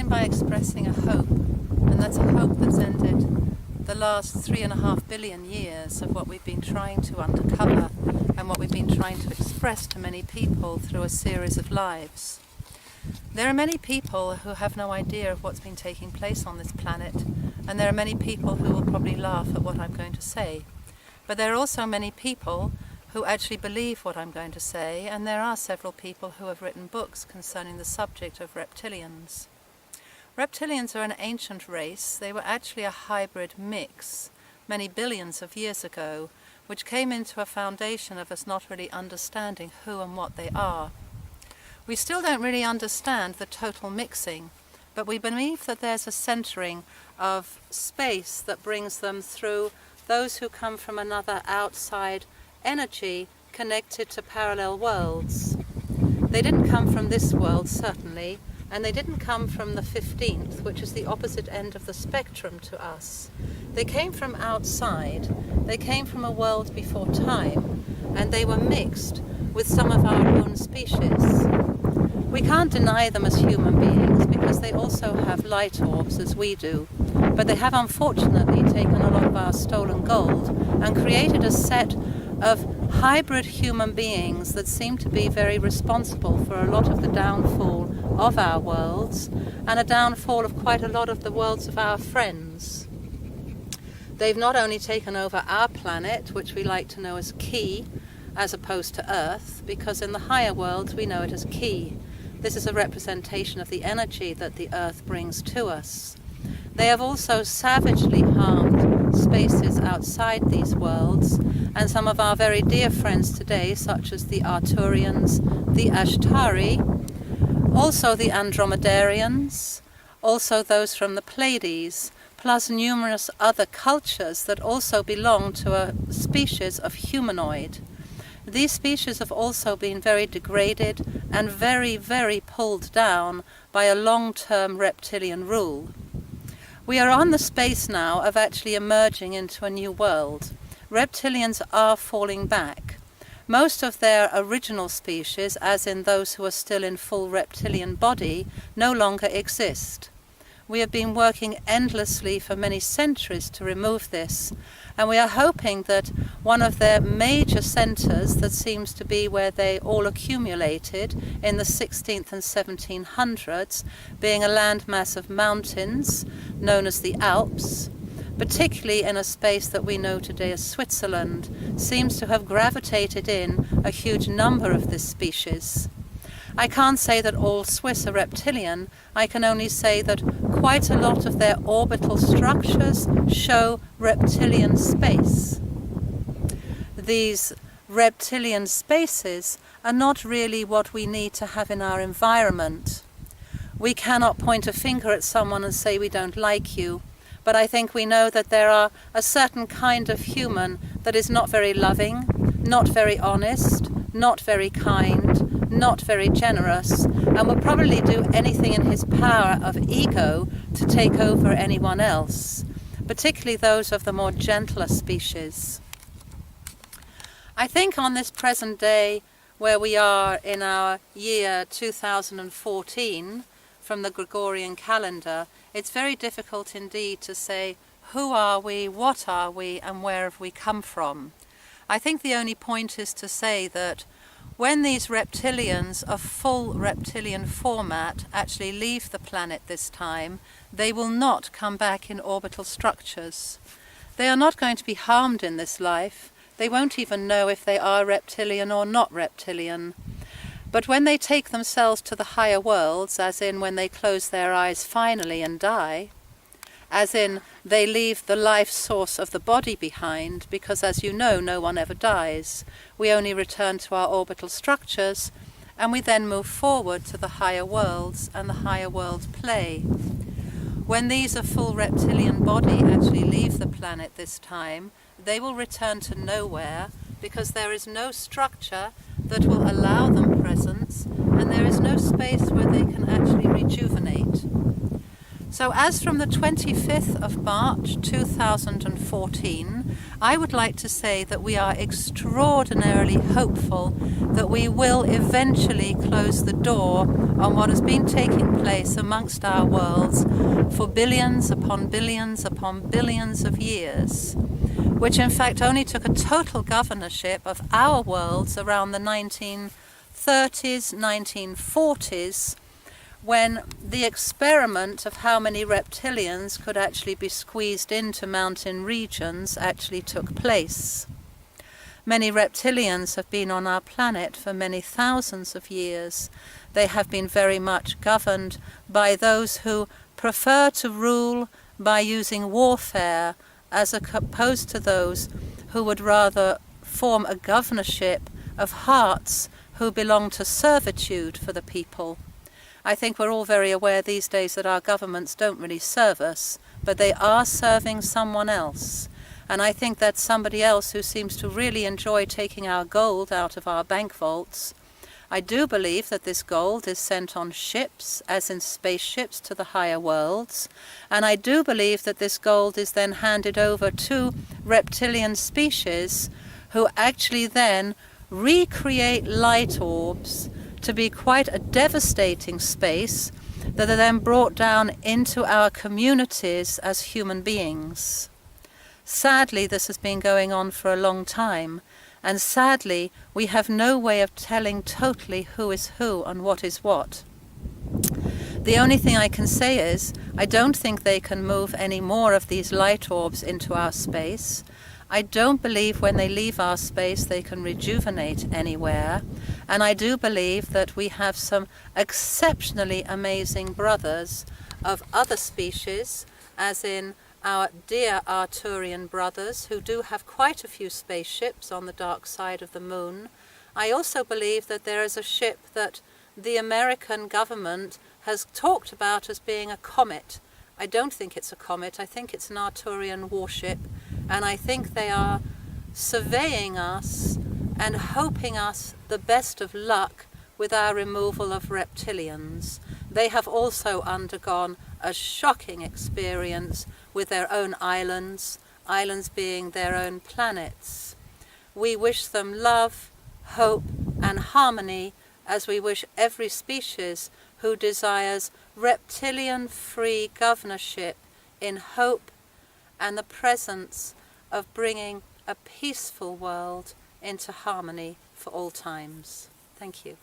begin by expressing a hope, and that's a hope that's ended the last 3.5 billion years of what we've been trying to uncover and what we've been trying to express to many people through a series of lives. There are many people who have no idea of what's been taking place on this planet, and there are many people who will probably laugh at what I'm going to say. But there are also many people who actually believe what I'm going to say, and there are several people who have written books concerning the subject of reptilians. Reptilians are an ancient race. They were actually a hybrid mix many billions of years ago, which came into a foundation of us not really understanding who and what they are. We still don't really understand the total mixing, but we believe that there's a centering of space that brings them through those who come from another outside energy connected to parallel worlds. They didn't come from this world, certainly, and they didn't come from the 15th, which is the opposite end of the spectrum to us. They came from outside. They came from a world before time, and they were mixed with some of our own species. We can't deny them as human beings because they also have light orbs as we do, but they have unfortunately taken a lot of our stolen gold and created a set of hybrid human beings that seem to be very responsible for a lot of the downfall of our worlds and a downfall of quite a lot of the worlds of our friends. They've not only taken over our planet, which we like to know as Ki, as opposed to Earth, because in the higher worlds we know it as Ki. This is a representation of the energy that the Earth brings to us. They have also savagely harmed spaces outside these worlds, and some of our very dear friends today, such as the Arturians, the Ashtari, also the Andromedarians, also those from the Pleiades, plus numerous other cultures that also belong to a species of humanoid. These species have also been very degraded and very, very pulled down by a long-term reptilian rule. We are on the space now of actually emerging into a new world. Reptilians are falling back. Most of their original species, as in those who are still in full reptilian body, no longer exist. We have been working endlessly for many centuries to remove this, and we are hoping that one of their major centres, that seems to be where they all accumulated in the 16th and 1700s, being a landmass of mountains known as the Alps, particularly in a space that we know today as Switzerland, seems to have gravitated in a huge number of this species. I can't say that all Swiss are reptilian. I can only say that quite a lot of their orbital structures show reptilian space. These reptilian spaces are not really what we need to have in our environment. We cannot point a finger at someone and say we don't like you, but I think we know that there are a certain kind of human that is not very loving, not very honest, not very kind, not very generous, and will probably do anything in his power of ego to take over anyone else, particularly those of the more gentler species. I think on this present day, where we are in our year 2014 from the Gregorian calendar, it's very difficult indeed to say who are we, what are we, and where have we come from. I think the only point is to say that when these reptilians of full reptilian format actually leave the planet this time, they will not come back in orbital structures. They are not going to be harmed in this life. They won't even know if they are reptilian or not reptilian. But when they take themselves to the higher worlds, as in when they close their eyes finally and die, as in they leave the life source of the body behind, because as you know, no one ever dies. We only return to our orbital structures, and we then move forward to the higher worlds and the higher world play. When these of full reptilian body actually leave the planet this time, they will return to nowhere, because there is no structure that will allow them presence, and there is no space where they can actually rejuvenate. So as from the 25th of March 2014 I would like to say that we are extraordinarily hopeful that we will eventually close the door on what has been taking place amongst our worlds for billions upon billions upon billions of years, which in fact only took a total governorship of our worlds around the 1930s, 1940s, when the experiment of how many reptilians could actually be squeezed into mountain regions actually took place. Many reptilians have been on our planet for many thousands of years. They have been very much governed by those who prefer to rule by using warfare, as opposed to those who would rather form a governorship of hearts who belong to servitude for the people. I think we're all very aware these days that our governments don't really serve us, but they are serving someone else. And I think that's somebody else who seems to really enjoy taking our gold out of our bank vaults. I do believe that this gold is sent on ships, as in spaceships, to the higher worlds. And I do believe that this gold is then handed over to reptilian species who actually then recreate light orbs to be quite a devastating space that are then brought down into our communities as human beings. Sadly, this has been going on for a long time, and sadly, we have no way of telling totally who is who and what is what. The only thing I can say is, I don't think they can move any more of these light orbs into our space. I don't believe when they leave our space they can rejuvenate anywhere. And I do believe that we have some exceptionally amazing brothers of other species, as in our dear Arturian brothers, who do have quite a few spaceships on the dark side of the moon. I also believe that there is a ship that the American government has talked about as being a comet. I don't think it's a comet, I think it's an Arturian warship, and I think they are surveying us and hoping us the best of luck with our removal of reptilians. They have also undergone a shocking experience with their own islands, islands being their own planets. We wish them love, hope and harmony, as we wish every species who desires reptilian-free governorship in hope and the presence of bringing a peaceful world into harmony for all times. Thank you.